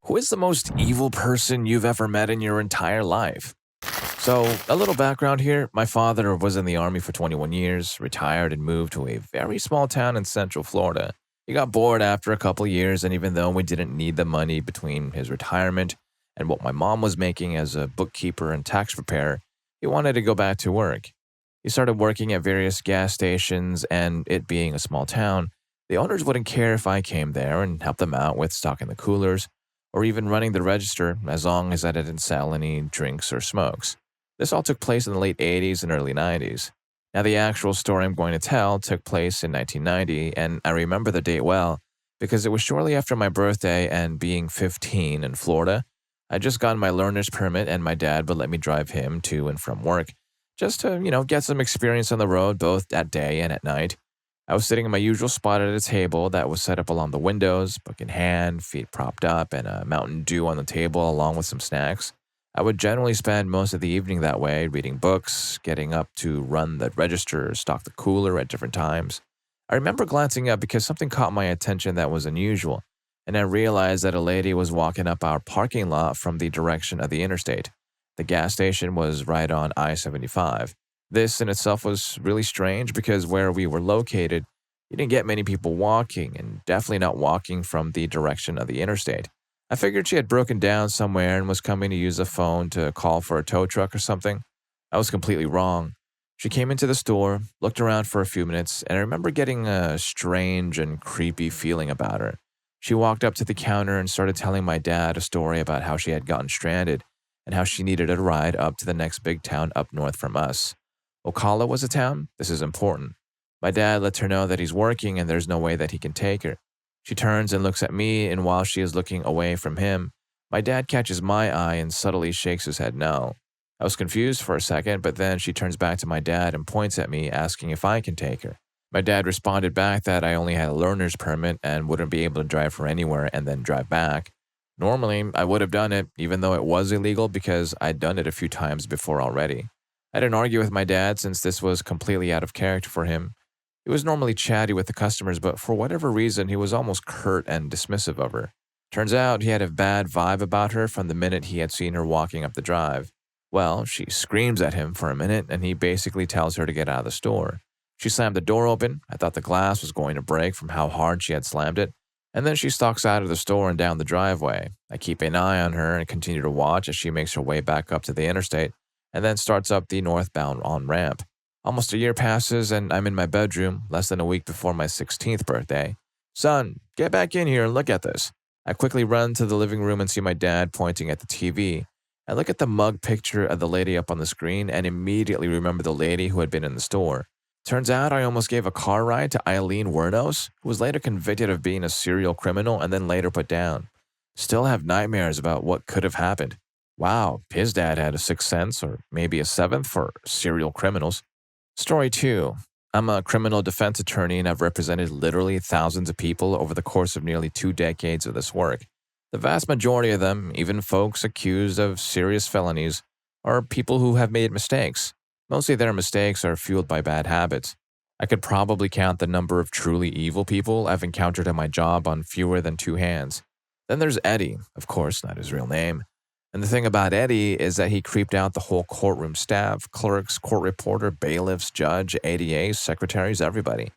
Who is the most evil person you've ever met in your entire life? So, a little background here. My father was in the Army for 21 years, retired, and moved to a very small town in Central Florida. He got bored after a couple years, and even though we didn't need the money between his retirement and what my mom was making as a bookkeeper and tax preparer, he wanted to go back to work. He started working at various gas stations, and it being a small town, the owners wouldn't care if I came there and helped them out with stocking the coolers or even running the register as long as I didn't sell any drinks or smokes. This all took place in the late 80s and early 90s. Now, the actual story I'm going to tell took place in 1990, and I remember the date well because it was shortly after my birthday, and being 15 in Florida, I'd just gotten my learner's permit and my dad would let me drive him to and from work just to, get some experience on the road both at day and at night. I was sitting in my usual spot at a table that was set up along the windows, book in hand, feet propped up, and a Mountain Dew on the table along with some snacks. I would generally spend most of the evening that way, reading books, getting up to run the register, stock the cooler at different times. I remember glancing up because something caught my attention that was unusual, and I realized that a lady was walking up our parking lot from the direction of the interstate. The gas station was right on I-75. This in itself was really strange because where we were located, you didn't get many people walking, and definitely not walking from the direction of the interstate. I figured she had broken down somewhere and was coming to use a phone to call for a tow truck or something. I was completely wrong. She came into the store, looked around for a few minutes, and I remember getting a strange and creepy feeling about her. She walked up to the counter and started telling my dad a story about how she had gotten stranded and how she needed a ride up to the next big town up north from us. Ocala was a town? This is important. My dad lets her know that he's working and there's no way that he can take her. She turns and looks at me, and while she is looking away from him, my dad catches my eye and subtly shakes his head no. I was confused for a second, but then she turns back to my dad and points at me, asking if I can take her. My dad responded back that I only had a learner's permit and wouldn't be able to drive her anywhere and then drive back. Normally, I would have done it, even though it was illegal because I'd done it a few times before already. I didn't argue with my dad since this was completely out of character for him. He was normally chatty with the customers, but for whatever reason, he was almost curt and dismissive of her. Turns out he had a bad vibe about her from the minute he had seen her walking up the drive. Well, she screams at him for a minute, and he basically tells her to get out of the store. She slammed the door open. I thought the glass was going to break from how hard she had slammed it. And then she stalks out of the store and down the driveway. I keep an eye on her and continue to watch as she makes her way back up to the interstate and then starts up the northbound on-ramp. Almost a year passes, and I'm in my bedroom, less than a week before my 16th birthday. Son, get back in here and look at this. I quickly run to the living room and see my dad pointing at the TV. I look at the mug picture of the lady up on the screen and immediately remember the lady who had been in the store. Turns out I almost gave a car ride to Eileen Wernos, who was later convicted of being a serial criminal and then later put down. Still have nightmares about what could have happened. Wow, his dad had a sixth sense, or maybe a seventh, for serial criminals. Story 2. I'm a criminal defense attorney and I've represented literally thousands of people over the course of nearly 2 decades of this work. The vast majority of them, even folks accused of serious felonies, are people who have made mistakes. Mostly their mistakes are fueled by bad habits. I could probably count the number of truly evil people I've encountered in my job on fewer than 2 hands. Then there's Eddie, of course, not his real name. And the thing about Eddie is that he creeped out the whole courtroom staff, clerks, court reporter, bailiffs, judge, ADAs, secretaries, everybody.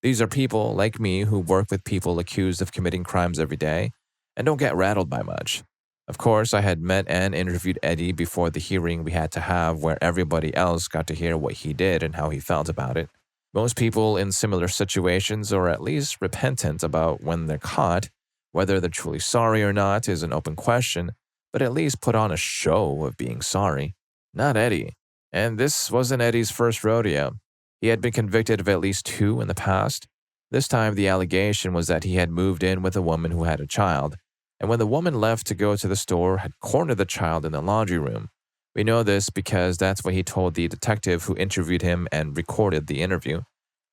These are people like me who work with people accused of committing crimes every day and don't get rattled by much. Of course, I had met and interviewed Eddie before the hearing we had to have where everybody else got to hear what he did and how he felt about it. Most people in similar situations are at least repentant about when they're caught. Whether they're truly sorry or not is an open question, but at least put on a show of being sorry. Not Eddie. And this wasn't Eddie's first rodeo. He had been convicted of at least 2 in the past. This time, the allegation was that he had moved in with a woman who had a child, and when the woman left to go to the store, had cornered the child in the laundry room. We know this because that's what he told the detective who interviewed him and recorded the interview.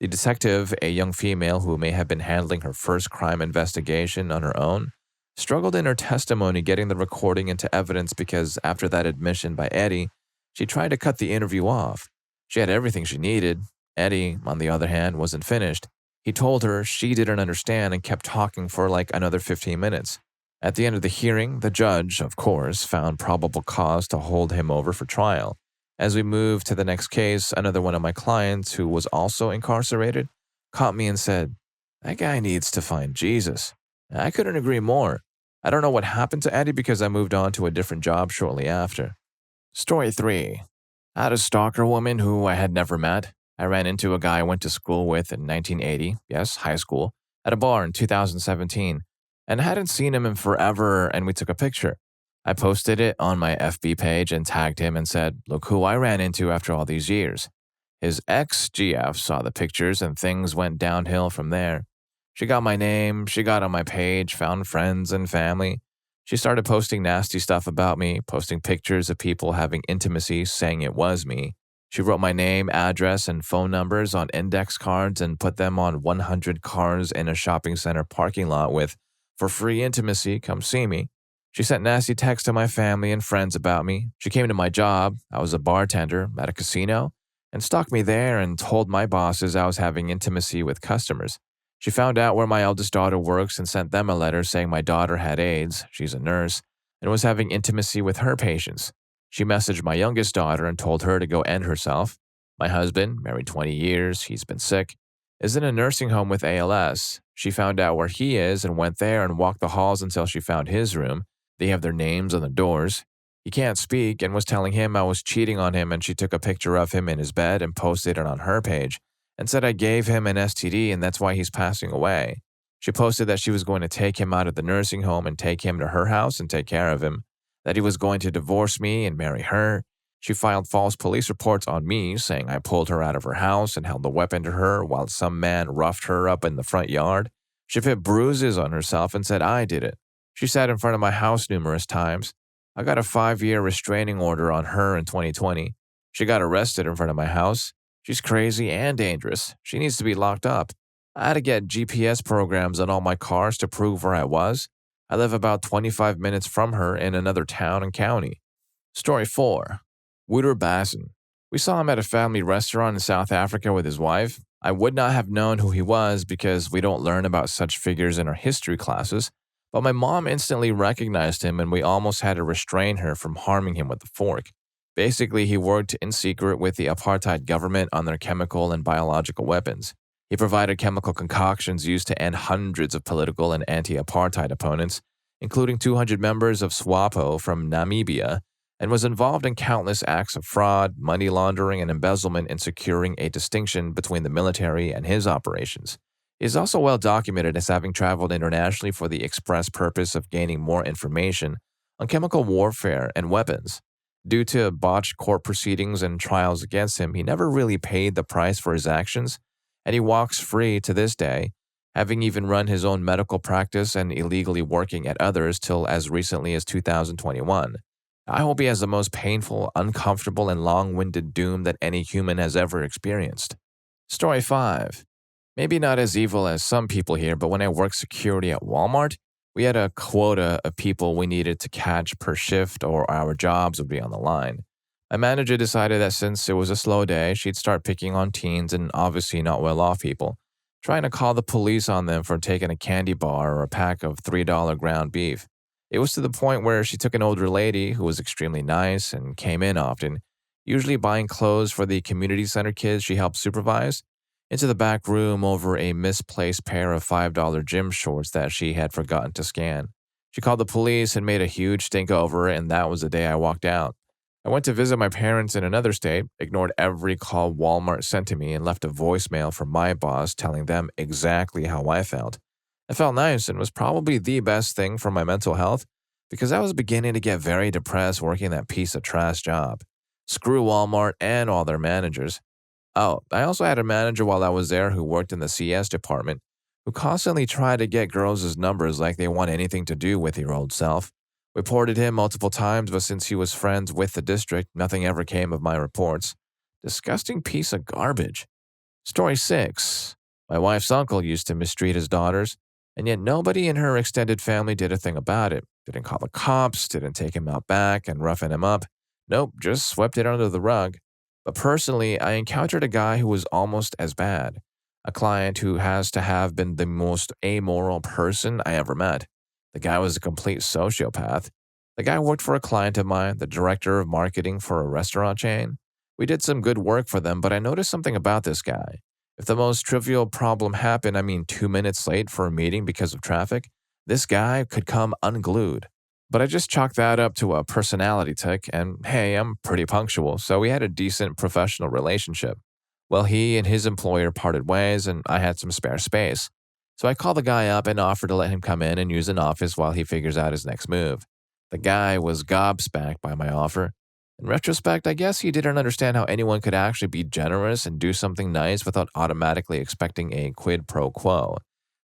The detective, a young female who may have been handling her first crime investigation on her own, struggled in her testimony getting the recording into evidence because after that admission by Eddie, she tried to cut the interview off. She had everything she needed. Eddie, on the other hand, wasn't finished. He told her she didn't understand and kept talking for like another 15 minutes. At the end of the hearing, the judge, of course, found probable cause to hold him over for trial. As we moved to the next case, another one of my clients, who was also incarcerated, caught me and said, "That guy needs to find Jesus." I couldn't agree more. I don't know what happened to Eddie because I moved on to a different job shortly after. Story 3. I had a stalker woman who I had never met. I ran into a guy I went to school with in 1980, yes, high school, at a bar in 2017, and I hadn't seen him in forever, and we took a picture. I posted it on my FB page and tagged him and said, "Look who I ran into after all these years." His ex-GF saw the pictures and things went downhill from there. She got my name, she got on my page, found friends and family. She started posting nasty stuff about me, posting pictures of people having intimacy, saying it was me. She wrote my name, address, and phone numbers on index cards and put them on 100 cars in a shopping center parking lot with, "For free intimacy, come see me." She sent nasty texts to my family and friends about me. She came to my job, I was a bartender at a casino, and stalked me there and told my bosses I was having intimacy with customers. She found out where my eldest daughter works and sent them a letter saying my daughter had AIDS, she's a nurse, and was having intimacy with her patients. She messaged my youngest daughter and told her to go end herself. My husband, married 20 years, he's been sick, is in a nursing home with ALS. She found out where he is and went there and walked the halls until she found his room. They have their names on the doors. He can't speak and was telling him I was cheating on him, and she took a picture of him in his bed and posted it on her page and said I gave him an STD and that's why he's passing away. She posted that she was going to take him out of the nursing home and take him to her house and take care of him, that he was going to divorce me and marry her. She filed false police reports on me, saying I pulled her out of her house and held a weapon to her while some man roughed her up in the front yard. She put bruises on herself and said I did it. She sat in front of my house numerous times. I got a 5-year restraining order on her in 2020. She got arrested in front of my house. She's crazy and dangerous. She needs to be locked up. I had to get GPS programs on all my cars to prove where I was. I live about 25 minutes from her in another town and county. Story 4. Wouter Basson. We saw him at a family restaurant in South Africa with his wife. I would not have known who he was because we don't learn about such figures in our history classes, but my mom instantly recognized him and we almost had to restrain her from harming him with a fork. Basically, he worked in secret with the apartheid government on their chemical and biological weapons. He provided chemical concoctions used to end hundreds of political and anti-apartheid opponents, including 200 members of SWAPO from Namibia, and was involved in countless acts of fraud, money laundering, and embezzlement in securing a distinction between the military and his operations. He is also well documented as having traveled internationally for the express purpose of gaining more information on chemical warfare and weapons. Due to botched court proceedings and trials against him, he never really paid the price for his actions, and he walks free to this day, having even run his own medical practice and illegally working at others till as recently as 2021. I hope he has the most painful, uncomfortable, and long-winded doom that any human has ever experienced. Story 5. Maybe not as evil as some people here, but when I worked security at Walmart, we had a quota of people we needed to catch per shift or our jobs would be on the line. My manager decided that since it was a slow day, she'd start picking on teens and obviously not well-off people, trying to call the police on them for taking a candy bar or a pack of $3 ground beef. It was to the point where she took an older lady who was extremely nice and came in often, usually buying clothes for the community center kids she helped supervise, into the back room over a misplaced pair of $5 gym shorts that she had forgotten to scan. She called the police and made a huge stink over it, and that was the day I walked out. I went to visit my parents in another state, ignored every call Walmart sent to me, and left a voicemail from my boss telling them exactly how I felt. I felt nice and was probably the best thing for my mental health because I was beginning to get very depressed working that piece of trash job. Screw Walmart and all their managers. Oh, I also had a manager while I was there who worked in the CS department who constantly tried to get girls' numbers like they want anything to do with your old self. Reported him multiple times, but since he was friends with the district, nothing ever came of my reports. Disgusting piece of garbage. Story 6. My wife's uncle used to mistreat his daughters, and yet nobody in her extended family did a thing about it. Didn't call the cops, didn't take him out back and roughen him up. Nope, just swept it under the rug. But personally, I encountered a guy who was almost as bad. A client who has to have been the most amoral person I ever met. The guy was a complete sociopath. The guy worked for a client of mine, the director of marketing for a restaurant chain. We did some good work for them, but I noticed something about this guy. If the most trivial problem happened, 2 minutes late for a meeting because of traffic, this guy could come unglued. But I just chalked that up to a personality tick, and hey, I'm pretty punctual, so we had a decent professional relationship. Well, he and his employer parted ways, and I had some spare space. So I called the guy up and offered to let him come in and use an office while he figures out his next move. The guy was gobsmacked by my offer. In retrospect, I guess he didn't understand how anyone could actually be generous and do something nice without automatically expecting a quid pro quo.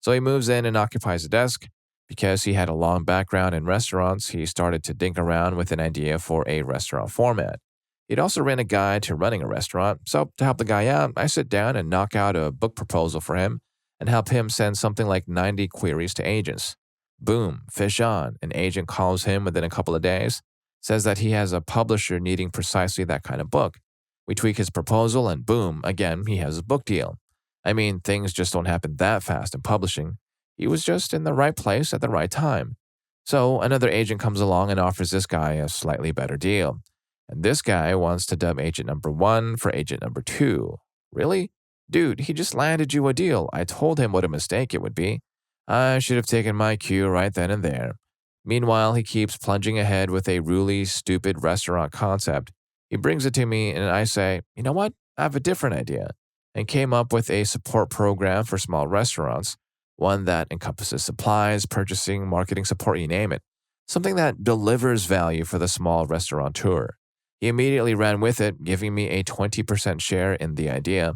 So he moves in and occupies a desk. Because he had a long background in restaurants, he started to dink around with an idea for a restaurant format. He'd also written a guide to running a restaurant, so to help the guy out, I sit down and knock out a book proposal for him and help him send something like 90 queries to agents. Boom, fish on. An agent calls him within a couple of days, says that he has a publisher needing precisely that kind of book. We tweak his proposal and boom, again, he has a book deal. Things just don't happen that fast in publishing. He was just in the right place at the right time. So another agent comes along and offers this guy a slightly better deal. And this guy wants to dub agent number 1 for agent number 2. Really? Dude, he just landed you a deal. I told him what a mistake it would be. I should have taken my cue right then and there. Meanwhile, he keeps plunging ahead with a really stupid restaurant concept. He brings it to me and I say, you know what? I have a different idea. And came up with a support program for small restaurants. One that encompasses supplies, purchasing, marketing support, you name it. Something that delivers value for the small restaurateur. He immediately ran with it, giving me a 20% share in the idea.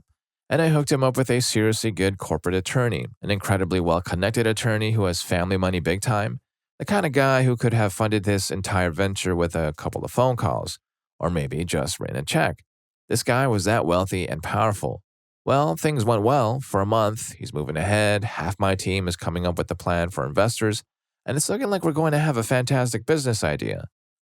And I hooked him up with a seriously good corporate attorney, an incredibly well-connected attorney who has family money big time, the kind of guy who could have funded this entire venture with a couple of phone calls, or maybe just written a check. This guy was that wealthy and powerful. Well, things went well. For a month, he's moving ahead, half my team is coming up with a plan for investors, and it's looking like we're going to have a fantastic business idea.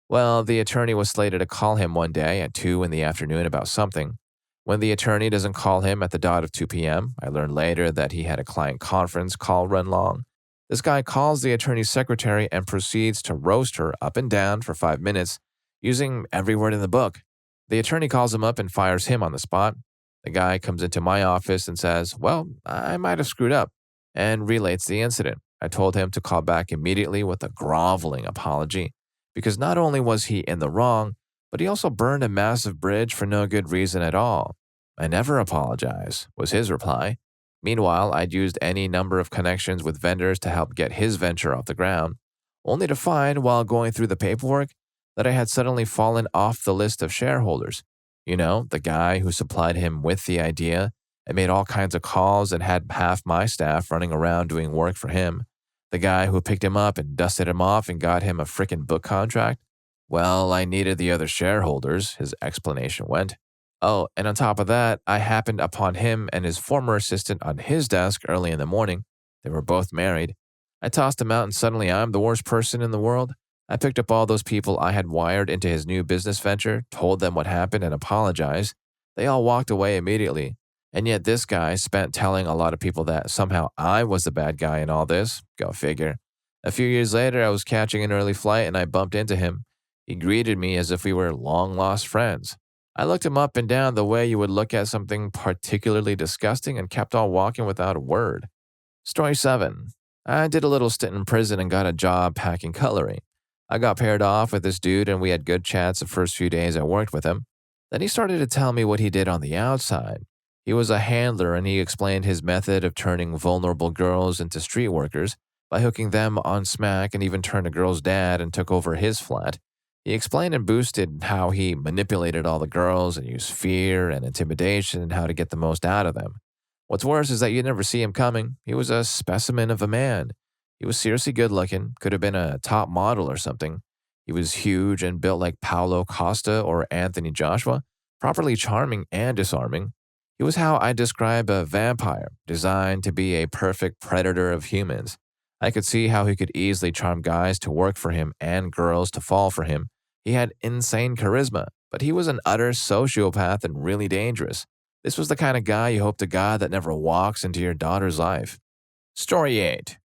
Well, the attorney was slated to call him one day at 2 in the afternoon about something. When the attorney doesn't call him at the dot of 2 p.m., I learned later that he had a client conference call run long. This guy calls the attorney's secretary and proceeds to roast her up and down for 5 minutes, using every word in the book. The attorney calls him up and fires him on the spot. The guy comes into my office and says, well, I might have screwed up, and relates the incident. I told him to call back immediately with a groveling apology, because not only was he in the wrong, but he also burned a massive bridge for no good reason at all. I never apologize, was his reply. Meanwhile, I'd used any number of connections with vendors to help get his venture off the ground, only to find, while going through the paperwork, that I had suddenly fallen off the list of shareholders. You know, the guy who supplied him with the idea and made all kinds of calls and had half my staff running around doing work for him. The guy who picked him up and dusted him off and got him a frickin' book contract. Well, I needed the other shareholders, his explanation went. Oh, and on top of that, I happened upon him and his former assistant on his desk early in the morning. They were both married. I tossed him out and suddenly I'm the worst person in the world. I picked up all those people I had wired into his new business venture, told them what happened and apologized. They all walked away immediately. And yet this guy spent telling a lot of people that somehow I was the bad guy in all this. Go figure. A few years later, I was catching an early flight and I bumped into him. He greeted me as if we were long-lost friends. I looked him up and down the way you would look at something particularly disgusting and kept on walking without a word. Story 7. I did a little stint in prison and got a job packing cutlery. I got paired off with this dude and we had good chats the first few days I worked with him. Then he started to tell me what he did on the outside. He was a handler and he explained his method of turning vulnerable girls into street workers by hooking them on smack, and even turned a girl's dad and took over his flat. He explained and boosted how he manipulated all the girls and used fear and intimidation and how to get the most out of them. What's worse is that you'd never see him coming. He was a specimen of a man. He was seriously good looking, could have been a top model or something. He was huge and built like Paulo Costa or Anthony Joshua, properly charming and disarming. He was how I describe a vampire, designed to be a perfect predator of humans. I could see how he could easily charm guys to work for him and girls to fall for him. He had insane charisma, but he was an utter sociopath and really dangerous. This was the kind of guy you hope to God that never walks into your daughter's life. Story 8.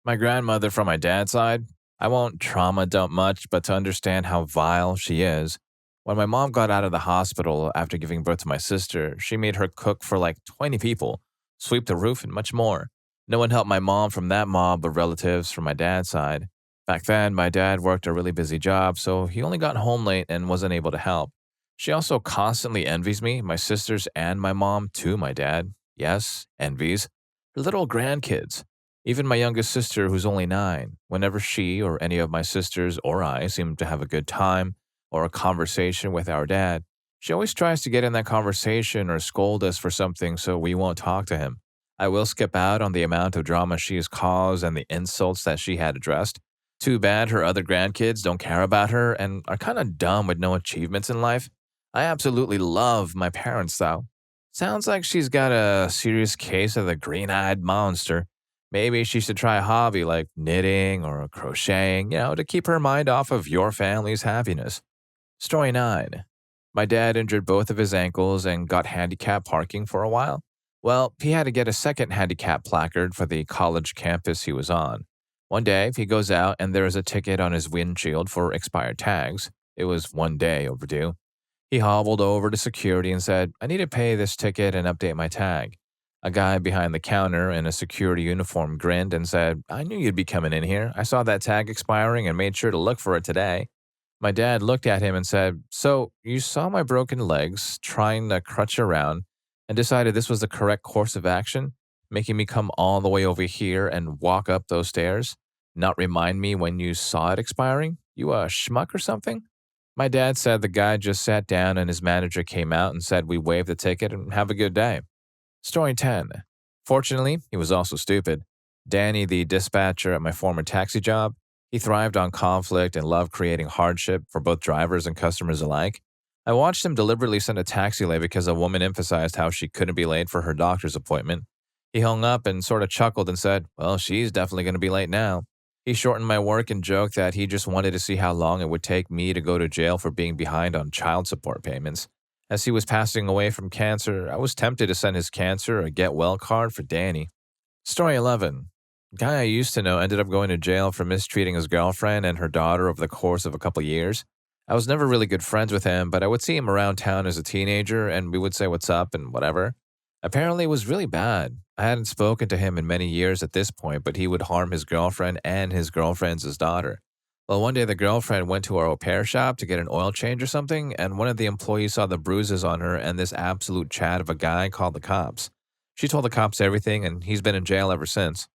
My grandmother from my dad's side, I won't trauma dump much, but to understand how vile she is, when my mom got out of the hospital after giving birth to my sister, she made her cook for like 20 people, sweep the roof, and much more. No one helped my mom from that mob but relatives from my dad's side. Back then, my dad worked a really busy job, so he only got home late and wasn't able to help. She also constantly envies me, my sisters, and my mom to my dad. Yes, envies. Her little grandkids. Even my youngest sister, who's only 9, whenever she or any of my sisters or I seem to have a good time or a conversation with our dad, she always tries to get in that conversation or scold us for something so we won't talk to him. I will skip out on the amount of drama she has caused and the insults that she had addressed. Too bad her other grandkids don't care about her and are kind of dumb with no achievements in life. I absolutely love my parents, though. Sounds like she's got a serious case of the green eyed monster. Maybe she should try a hobby like knitting or crocheting, to keep her mind off of your family's happiness. Story 9. My dad injured both of his ankles and got handicap parking for a while. Well, he had to get a second handicap placard for the college campus he was on. One day, he goes out and there is a ticket on his windshield for expired tags. It was one day overdue. He hobbled over to security and said, "I need to pay this ticket and update my tag." A guy behind the counter in a security uniform grinned and said, "I knew you'd be coming in here. I saw that tag expiring and made sure to look for it today." My dad looked at him and said, "So, you saw my broken legs, trying to crutch around, and decided this was the correct course of action, making me come all the way over here and walk up those stairs? Not remind me when you saw it expiring? You a schmuck or something?" My dad said the guy just sat down and his manager came out and said we waive the ticket and have a good day. Story 10. Fortunately, he was also stupid. Danny, the dispatcher at my former taxi job, he thrived on conflict and loved creating hardship for both drivers and customers alike. I watched him deliberately send a taxi late because a woman emphasized how she couldn't be late for her doctor's appointment. He hung up and sort of chuckled and said, "Well, she's definitely going to be late now." He shortened my work and joked that he just wanted to see how long it would take me to go to jail for being behind on child support payments. As he was passing away from cancer, I was tempted to send his cancer a get well card for Danny. Story 11. Guy I used to know ended up going to jail for mistreating his girlfriend and her daughter over the course of a couple years. I was never really good friends with him, but I would see him around town as a teenager and we would say what's up and whatever. Apparently, it was really bad. I hadn't spoken to him in many years at this point, but he would harm his girlfriend and his girlfriend's daughter. Well, one day the girlfriend went to our repair shop to get an oil change or something, and one of the employees saw the bruises on her and this absolute chat of a guy called the cops. She told the cops everything, and he's been in jail ever since.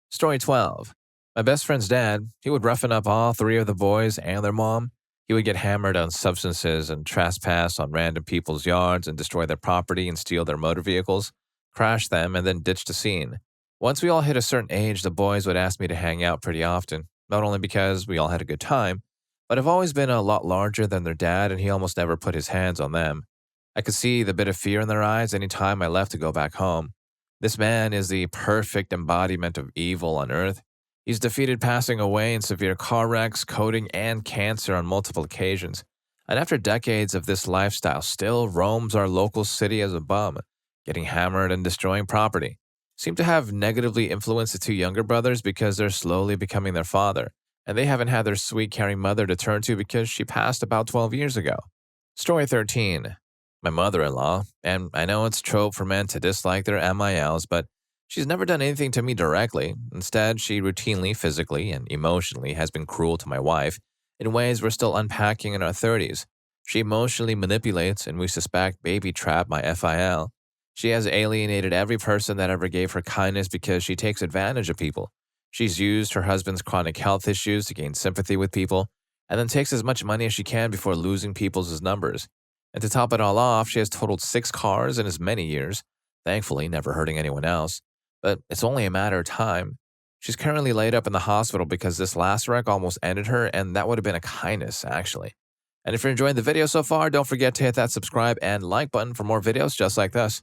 Story 12. My best friend's dad, he would roughen up all 3 of the boys and their mom. He would get hammered on substances and trespass on random people's yards and destroy their property and steal their motor vehicles, crash them, and then ditch the scene. Once we all hit a certain age, the boys would ask me to hang out pretty often. Not only because we all had a good time, but I've always been a lot larger than their dad and he almost never put his hands on them. I could see the bit of fear in their eyes any time I left to go back home. This man is the perfect embodiment of evil on earth. He's defeated passing away in severe car wrecks, coding, and cancer on multiple occasions. And after decades of this lifestyle, still roams our local city as a bum, getting hammered and destroying property. Seem to have negatively influenced the 2 younger brothers because they're slowly becoming their father, and they haven't had their sweet, caring mother to turn to because she passed about 12 years ago. Story 13. My mother-in-law, and I know it's trope for men to dislike their MILs, but she's never done anything to me directly. Instead, she routinely, physically, and emotionally has been cruel to my wife in ways we're still unpacking in our 30s. She emotionally manipulates, and we suspect baby-trapped my FIL. She has alienated every person that ever gave her kindness because she takes advantage of people. She's used her husband's chronic health issues to gain sympathy with people, and then takes as much money as she can before losing people's numbers. And to top it all off, she has totaled 6 cars in as many years, thankfully never hurting anyone else. But it's only a matter of time. She's currently laid up in the hospital because this last wreck almost ended her, and that would have been a kindness, actually. And if you're enjoying the video so far, don't forget to hit that subscribe and like button for more videos just like this.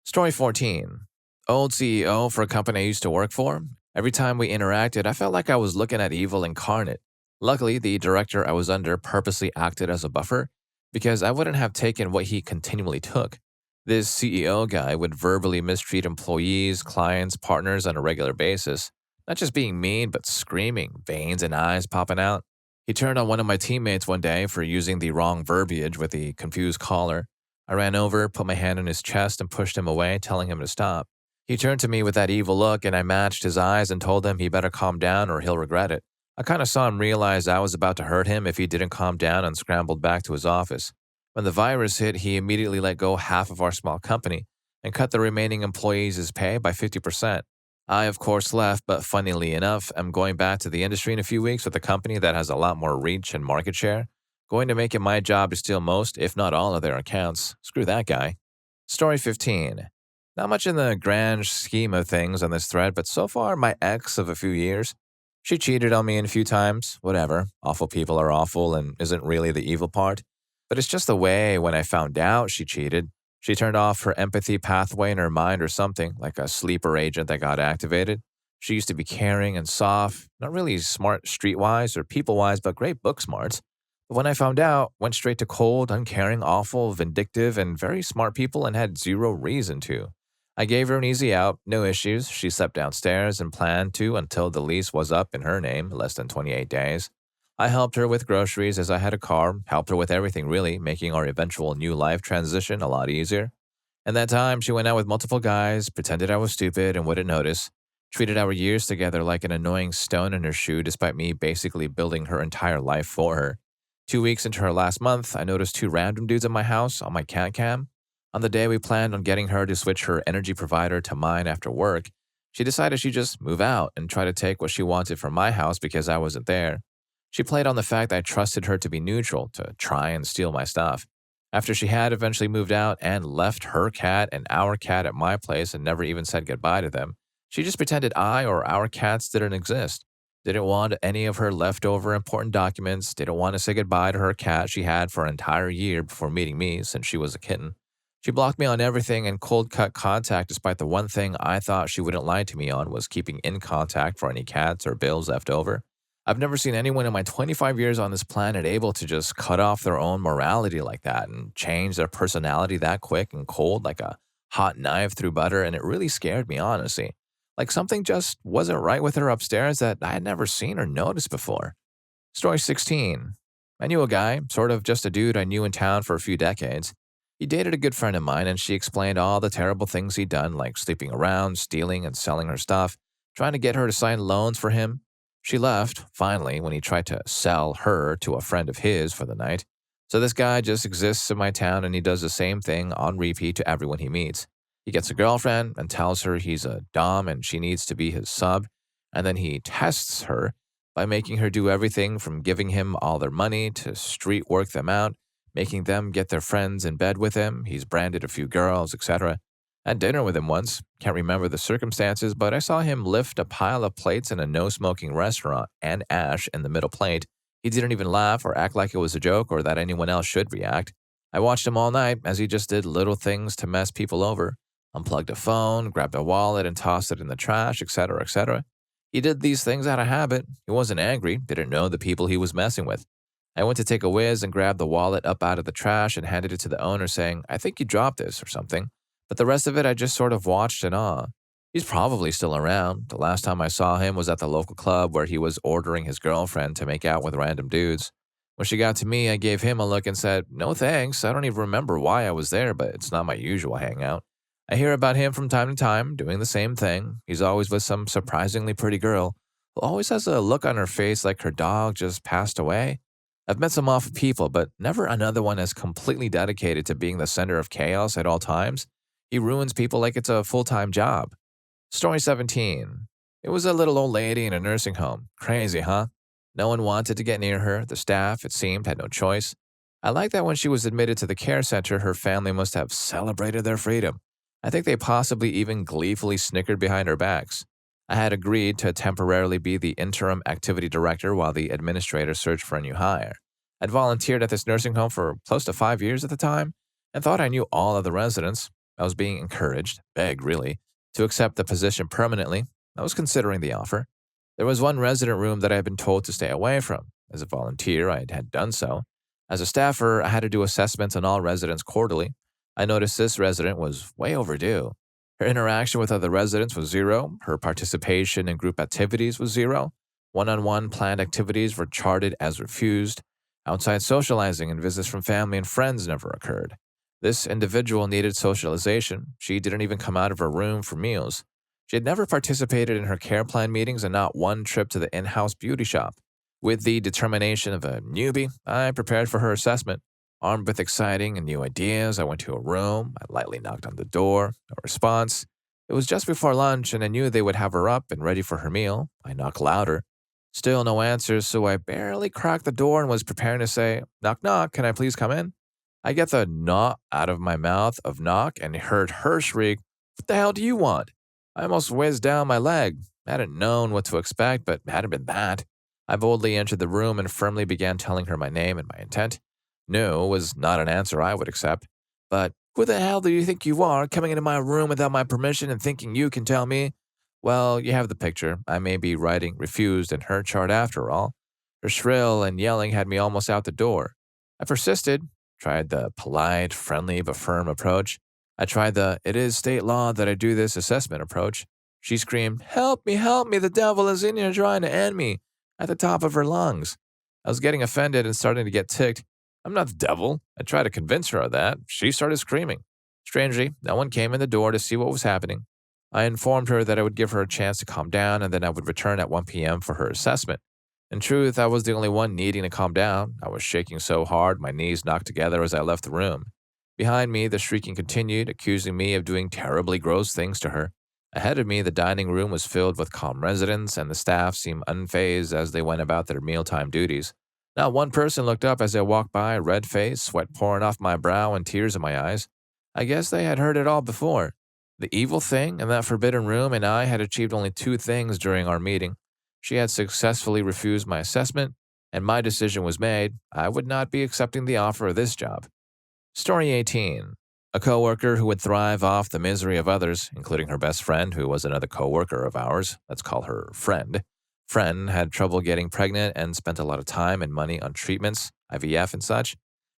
Story 14. Old CEO for a company I used to work for. Every time we interacted, I felt like I was looking at evil incarnate. Luckily, the director I was under purposely acted as a buffer because I wouldn't have taken what he continually took. This CEO guy would verbally mistreat employees, clients, partners on a regular basis. Not just being mean, but screaming, veins and eyes popping out. He turned on one of my teammates one day for using the wrong verbiage with the confused caller. I ran over, put my hand on his chest, and pushed him away, telling him to stop. He turned to me with that evil look, and I matched his eyes and told him he better calm down or he'll regret it. I kind of saw him realize I was about to hurt him if he didn't calm down and scrambled back to his office. When the virus hit, he immediately let go half of our small company and cut the remaining employees' pay by 50%. I, of course, left, but funnily enough, I'm going back to the industry in a few weeks with a company that has a lot more reach and market share. Going to make it my job to steal most, if not all, of their accounts. Screw that guy. Story 15. Not much in the grand scheme of things on this thread, but so far, my ex of a few years. She cheated on me a few times. Whatever. Awful people are awful and isn't really the evil part. But it's just the way when I found out she cheated, she turned off her empathy pathway in her mind or something, like a sleeper agent that got activated. She used to be caring and soft, not really smart streetwise or people-wise, but great book smarts. But when I found out, went straight to cold, uncaring, awful, vindictive, and very smart people and had zero reason to. I gave her an easy out, no issues. She slept downstairs and planned to until the lease was up in her name, less than 28 days. I helped her with groceries as I had a car, helped her with everything really, making our eventual new life transition a lot easier. And that time, she went out with multiple guys, pretended I was stupid and wouldn't notice, treated our years together like an annoying stone in her shoe despite me basically building her entire life for her. 2 weeks into her last month, I noticed two random dudes at my house on my cat cam. On the day we planned on getting her to switch her energy provider to mine after work, she decided she'd just move out and try to take what she wanted from my house because I wasn't there. She played on the fact I trusted her to be neutral, to try and steal my stuff. After she had eventually moved out and left her cat and our cat at my place and never even said goodbye to them, she just pretended I or our cats didn't exist. Didn't want any of her leftover important documents, didn't want to say goodbye to her cat she had for an entire year before meeting me since she was a kitten. She blocked me on everything and cold cut contact despite the one thing I thought she wouldn't lie to me on was keeping in contact for any cats or bills left over. I've never seen anyone in my 25 years on this planet able to just cut off their own morality like that and change their personality that quick and cold like a hot knife through butter, and it really scared me, honestly. Like something just wasn't right with her upstairs that I had never seen or noticed before. Story 16. I knew a guy, sort of just a dude I knew in town for a few decades. He dated a good friend of mine, and she explained all the terrible things he'd done, like sleeping around, stealing, and selling her stuff, trying to get her to sign loans for him. She left, finally, when he tried to sell her to a friend of his for the night. So this guy just exists in my town, and he does the same thing on repeat to everyone he meets. He gets a girlfriend and tells her he's a dom and she needs to be his sub, and then he tests her by making her do everything from giving him all their money to street work them out, making them get their friends in bed with him. He's branded a few girls, etc. I had dinner with him once. Can't remember the circumstances, but I saw him lift a pile of plates in a no-smoking restaurant and ash in the middle plate. He didn't even laugh or act like it was a joke or that anyone else should react. I watched him all night as he just did little things to mess people over. Unplugged a phone, grabbed a wallet and tossed it in the trash, etc., etc. He did these things out of habit. He wasn't angry, didn't know the people he was messing with. I went to take a whiz and grabbed the wallet up out of the trash and handed it to the owner saying, "I think you dropped this," or something. But the rest of it I just sort of watched in awe. He's probably still around. The last time I saw him was at the local club where he was ordering his girlfriend to make out with random dudes. When she got to me, I gave him a look and said, "No thanks, I don't even remember why I was there, but it's not my usual hangout." I hear about him from time to time, doing the same thing. He's always with some surprisingly pretty girl who always has a look on her face like her dog just passed away. I've met some awful people, but never another one as completely dedicated to being the center of chaos at all times. He ruins people like it's a full-time job. Story 17. It was a little old lady in a nursing home. Crazy, huh? No one wanted to get near her. The staff, it seemed, had no choice. I like that when she was admitted to the care center, her family must have celebrated their freedom. I think they possibly even gleefully snickered behind our backs. I had agreed to temporarily be the interim activity director while the administrator searched for a new hire. I'd volunteered at this nursing home for close to 5 years at the time and thought I knew all of the residents. I was being encouraged, begged really, to accept the position permanently. I was considering the offer. There was one resident room that I had been told to stay away from. As a volunteer, I had done so. As a staffer, I had to do assessments on all residents quarterly. I noticed this resident was way overdue. Her interaction with other residents was zero. Her participation in group activities was zero. One-on-one planned activities were charted as refused. Outside socializing and visits from family and friends never occurred. This individual needed socialization. She didn't even come out of her room for meals. She had never participated in her care plan meetings and not one trip to the in-house beauty shop. With the determination of a newbie, I prepared for her assessment. Armed with exciting and new ideas, I went to her room. I lightly knocked on the door. No response. It was just before lunch, and I knew they would have her up and ready for her meal. I knocked louder. Still no answers, so I barely cracked the door and was preparing to say, "Knock, knock, can I please come in?" I get the "knock" out of my mouth of knock and heard her shriek, "What the hell do you want?" I almost whizzed down my leg. I hadn't known what to expect, but it hadn't been that. I boldly entered the room and firmly began telling her my name and my intent. No was not an answer I would accept. But who the hell do you think you are, coming into my room without my permission and thinking you can tell me? Well, you have the picture. I may be writing refused in her chart after all. Her shrill and yelling had me almost out the door. I persisted, tried the polite, friendly, but firm approach. I tried the "it is state law that I do this" assessment approach. She screamed, help me, the devil is in here trying to end me," at the top of her lungs. I was getting offended and starting to get ticked. "I'm not the devil." I tried to convince her of that. She started screaming. Strangely, no one came in the door to see what was happening. I informed her that I would give her a chance to calm down and then I would return at 1 p.m. for her assessment. In truth, I was the only one needing to calm down. I was shaking so hard my knees knocked together as I left the room. Behind me, the shrieking continued, accusing me of doing terribly gross things to her. Ahead of me, the dining room was filled with calm residents, and the staff seemed unfazed as they went about their mealtime duties. Not one person looked up as I walked by, red-faced, sweat pouring off my brow and tears in my eyes. I guess they had heard it all before. The evil thing in that forbidden room and I had achieved only two things during our meeting. She had successfully refused my assessment, and my decision was made. I would not be accepting the offer of this job. Story 18. A coworker who would thrive off the misery of others, including her best friend, who was another coworker of ours. Let's call her Friend. Friend had trouble getting pregnant and spent a lot of time and money on treatments, IVF and such.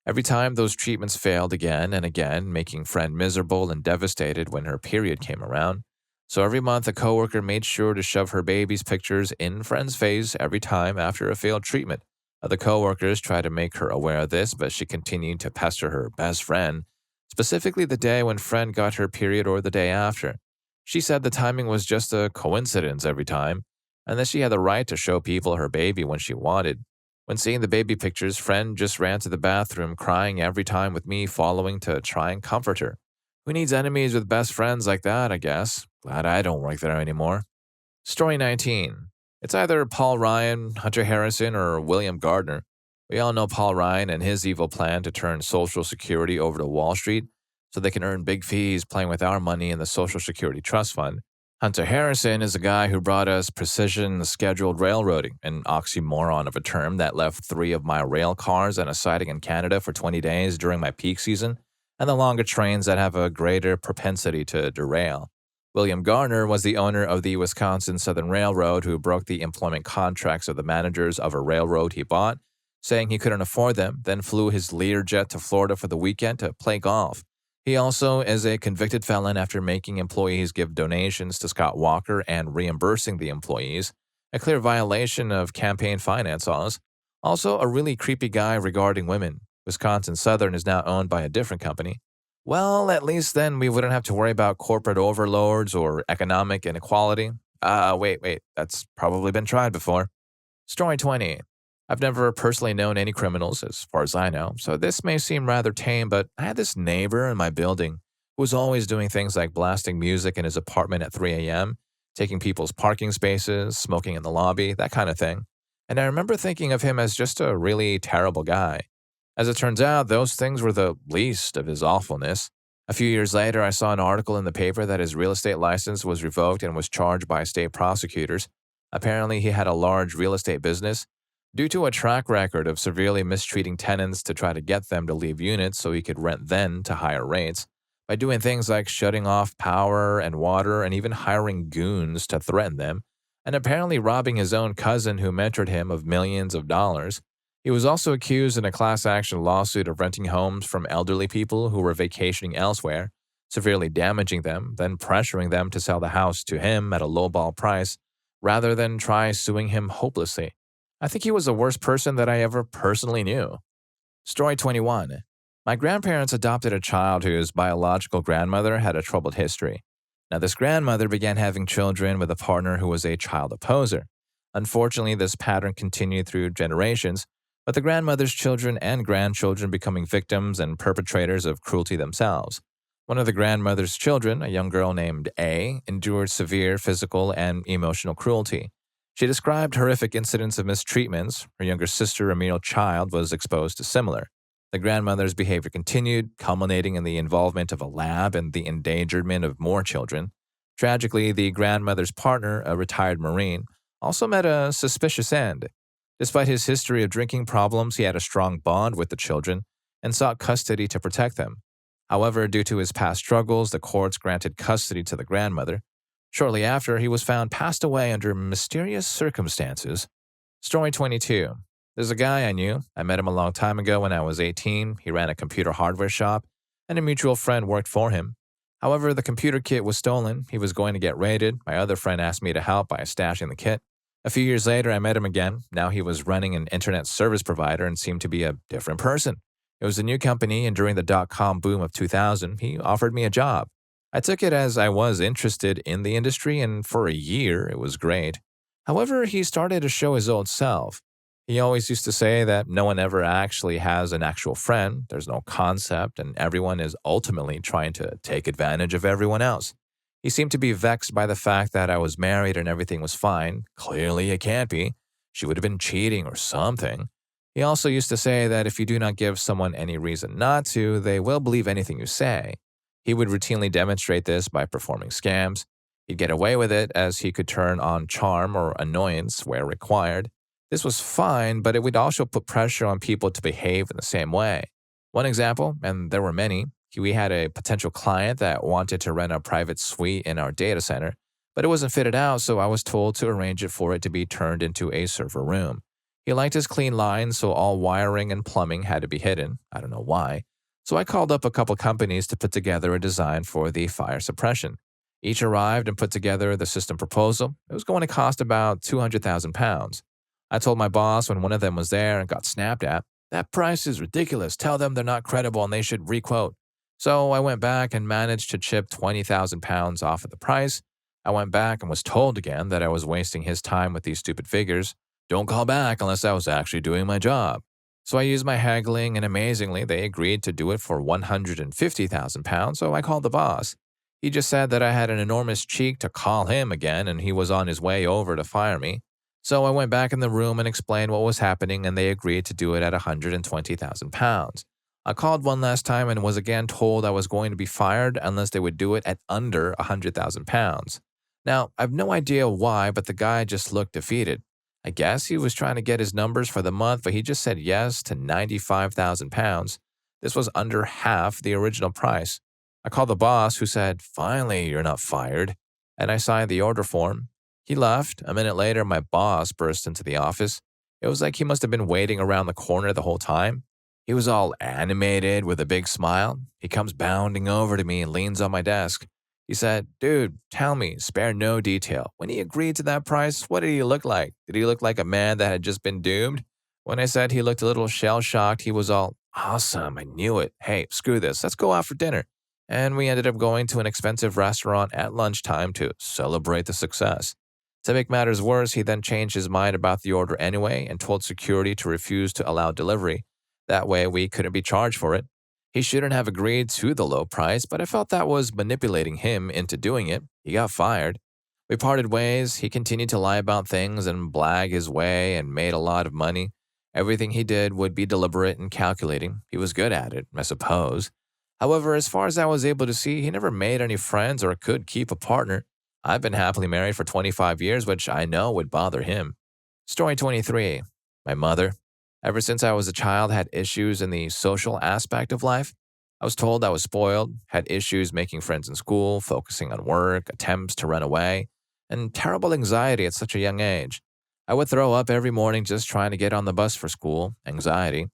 Every time those treatments failed again and again, making Friend miserable and devastated when her period came around. So every month, a coworker made sure to shove her baby's pictures in Friend's face every time after a failed treatment. Other coworkers tried to make her aware of this, but she continued to pester her best friend, specifically the day when Friend got her period or the day after. She said the timing was just a coincidence every time, and that she had the right to show people her baby when she wanted. When seeing the baby pictures, Friend just ran to the bathroom, crying every time with me following to try and comfort her. Who needs enemies with best friends like that, I guess? Glad I don't work there anymore. Story 19. It's either Paul Ryan, Hunter Harrison, or William Gardner. We all know Paul Ryan and his evil plan to turn Social Security over to Wall Street so they can earn big fees playing with our money in the Social Security Trust Fund. Hunter Harrison is a guy who brought us precision scheduled railroading, an oxymoron of a term that left 3 of my rail cars on a siding in Canada for 20 days during my peak season, and the longer trains that have a greater propensity to derail. William Gardner was the owner of the Wisconsin Southern Railroad who broke the employment contracts of the managers of a railroad he bought, saying he couldn't afford them, then flew his Learjet to Florida for the weekend to play golf. He also is a convicted felon after making employees give donations to Scott Walker and reimbursing the employees, a clear violation of campaign finance laws. Also, a really creepy guy regarding women. Wisconsin Southern is now owned by a different company. Well, at least then we wouldn't have to worry about corporate overlords or economic inequality. Wait, that's probably been tried before. Story 20. I've never personally known any criminals, as far as I know, so this may seem rather tame, but I had this neighbor in my building who was always doing things like blasting music in his apartment at 3 a.m., taking people's parking spaces, smoking in the lobby, that kind of thing. And I remember thinking of him as just a really terrible guy. As it turns out, those things were the least of his awfulness. A few years later, I saw an article in the paper that his real estate license was revoked and was charged by state prosecutors. Apparently, he had a large real estate business. Due to a track record of severely mistreating tenants to try to get them to leave units so he could rent then to higher rates, by doing things like shutting off power and water and even hiring goons to threaten them, and apparently robbing his own cousin who mentored him of millions of dollars. He was also accused in a class action lawsuit of renting homes from elderly people who were vacationing elsewhere, severely damaging them, then pressuring them to sell the house to him at a lowball price rather than try suing him hopelessly. I think he was the worst person that I ever personally knew. Story 21. My grandparents adopted a child whose biological grandmother had a troubled history. Now, this grandmother began having children with a partner who was a child opposer. Unfortunately, this pattern continued through generations, with the grandmother's children and grandchildren becoming victims and perpetrators of cruelty themselves. One of the grandmother's children, a young girl named A, endured severe physical and emotional cruelty. She described horrific incidents of mistreatments. Her younger sister, a male child, was exposed to similar. The grandmother's behavior continued, culminating in the involvement of a lab and the endangerment of more children. Tragically, the grandmother's partner, a retired Marine, also met a suspicious end. Despite his history of drinking problems, he had a strong bond with the children and sought custody to protect them. However, due to his past struggles, the courts granted custody to the grandmother. Shortly after, he was found passed away under mysterious circumstances. Story 22. There's a guy I knew. I met him a long time ago when I was 18. He ran a computer hardware shop, and a mutual friend worked for him. However, the computer kit was stolen. He was going to get raided. My other friend asked me to help by stashing the kit. A few years later, I met him again. Now he was running an internet service provider and seemed to be a different person. It was a new company, and during the dot-com boom of 2000, he offered me a job. I took it as I was interested in the industry, and for a year, it was great. However, he started to show his old self. He always used to say that no one ever actually has an actual friend, there's no concept, and everyone is ultimately trying to take advantage of everyone else. He seemed to be vexed by the fact that I was married and everything was fine. Clearly, it can't be. She would have been cheating or something. He also used to say that if you do not give someone any reason not to, they will believe anything you say. He would routinely demonstrate this by performing scams. He'd get away with it as he could turn on charm or annoyance where required. This was fine, but it would also put pressure on people to behave in the same way. One example, and there were many, we had a potential client that wanted to rent a private suite in our data center, but it wasn't fitted out, so I was told to arrange it for it to be turned into a server room. He liked his clean lines, so all wiring and plumbing had to be hidden. I don't know why. So I called up a couple companies to put together a design for the fire suppression. Each arrived and put together the system proposal. It was going to cost about £200,000. I told my boss when one of them was there and got snapped at, "That price is ridiculous. Tell them they're not credible and they should requote." So I went back and managed to chip £20,000 off of the price. I went back and was told again that I was wasting his time with these stupid figures. Don't call back unless I was actually doing my job. So I used my haggling, and amazingly, they agreed to do it for £150,000, so I called the boss. He just said that I had an enormous cheek to call him again, and he was on his way over to fire me. So I went back in the room and explained what was happening, and they agreed to do it at £120,000. I called one last time and was again told I was going to be fired unless they would do it at under £100,000. Now, I have no idea why, but the guy just looked defeated. I guess he was trying to get his numbers for the month, but he just said yes to £95,000. This was under half the original price. I called the boss, who said, "Finally, you're not fired," and I signed the order form. He left. A minute later, my boss burst into the office. It was like he must have been waiting around the corner the whole time. He was all animated with a big smile. He comes bounding over to me and leans on my desk. He said, "Dude, tell me, spare no detail. When he agreed to that price, what did he look like? Did he look like a man that had just been doomed?" When I said he looked a little shell-shocked, he was all, "Awesome, I knew it. Hey, screw this. Let's go out for dinner." And we ended up going to an expensive restaurant at lunchtime to celebrate the success. To make matters worse, he then changed his mind about the order anyway and told security to refuse to allow delivery. That way, we couldn't be charged for it. He shouldn't have agreed to the low price, but I felt that was manipulating him into doing it. He got fired. We parted ways. He continued to lie about things and blag his way and made a lot of money. Everything he did would be deliberate and calculating. He was good at it, I suppose. However, as far as I was able to see, he never made any friends or could keep a partner. I've been happily married for 25 years, which I know would bother him. Story 23. My mother. Ever since I was a child, had issues in the social aspect of life. I was told I was spoiled, had issues making friends in school, focusing on work, attempts to run away, and terrible anxiety at such a young age. I would throw up every morning just trying to get on the bus for school, anxiety.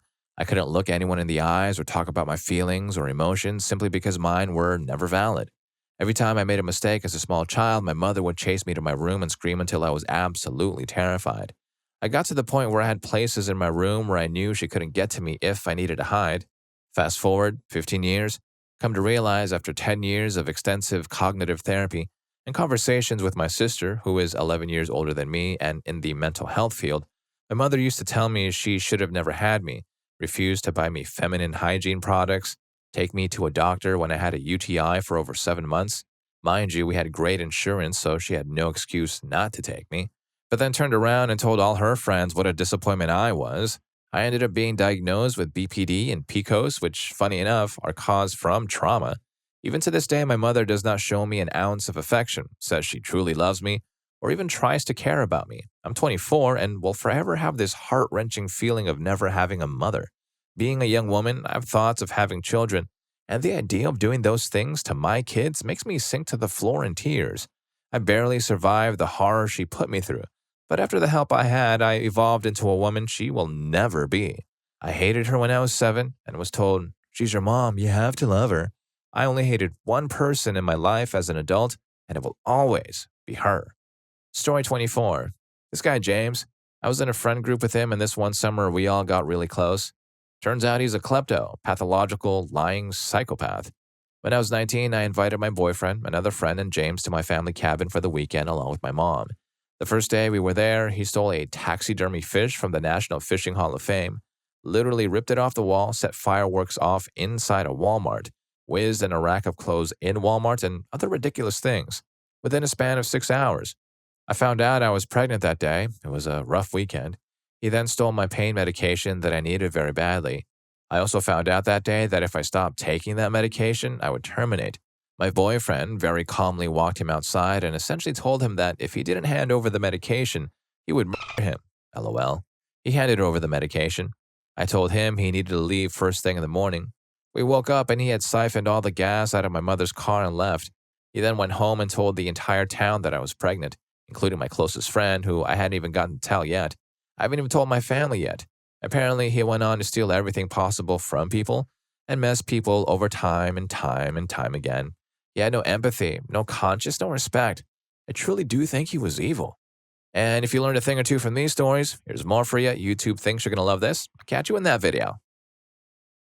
I couldn't look anyone in the eyes or talk about my feelings or emotions simply because mine were never valid. Every time I made a mistake as a small child, my mother would chase me to my room and scream until I was absolutely terrified. I got to the point where I had places in my room where I knew she couldn't get to me if I needed to hide. Fast forward 15 years, come to realize after 10 years of extensive cognitive therapy and conversations with my sister, who is 11 years older than me and in the mental health field, my mother used to tell me she should have never had me, refused to buy me feminine hygiene products, take me to a doctor when I had a UTI for over 7 months. Mind you, we had great insurance, so she had no excuse not to take me. But then turned around and told all her friends what a disappointment I was. I ended up being diagnosed with BPD and PCOS, which, funny enough, are caused from trauma. Even to this day, my mother does not show me an ounce of affection, says she truly loves me, or even tries to care about me. I'm 24 and will forever have this heart-wrenching feeling of never having a mother. Being a young woman, I have thoughts of having children, and the idea of doing those things to my kids makes me sink to the floor in tears. I barely survived the horror she put me through, but after the help I had, I evolved into a woman she will never be. I hated her when I was 7 and was told, "She's your mom, you have to love her." I only hated one person in my life as an adult, and it will always be her. Story 24. This guy, James, I was in a friend group with him, and this one summer we all got really close. Turns out he's a klepto, pathological, lying psychopath. When I was 19, I invited my boyfriend, another friend, and James to my family cabin for the weekend along with my mom. The first day we were there, he stole a taxidermy fish from the National Fishing Hall of Fame, literally ripped it off the wall, set fireworks off inside a Walmart, whizzed in a rack of clothes in Walmart, and other ridiculous things, within a span of 6 hours. I found out I was pregnant that day. It was a rough weekend. He then stole my pain medication that I needed very badly. I also found out that day that if I stopped taking that medication, I would terminate. My boyfriend very calmly walked him outside and essentially told him that if he didn't hand over the medication, he would murder him. LOL. He handed over the medication. I told him he needed to leave first thing in the morning. We woke up and he had siphoned all the gas out of my mother's car and left. He then went home and told the entire town that I was pregnant, including my closest friend, who I hadn't even gotten to tell yet. I haven't even told my family yet. Apparently, he went on to steal everything possible from people and mess people over time and time and time again. He had no empathy, no conscience, no respect. I truly do think he was evil. And if you learned a thing or two from these stories, here's more for you. YouTube thinks you're going to love this. I'll catch you in that video.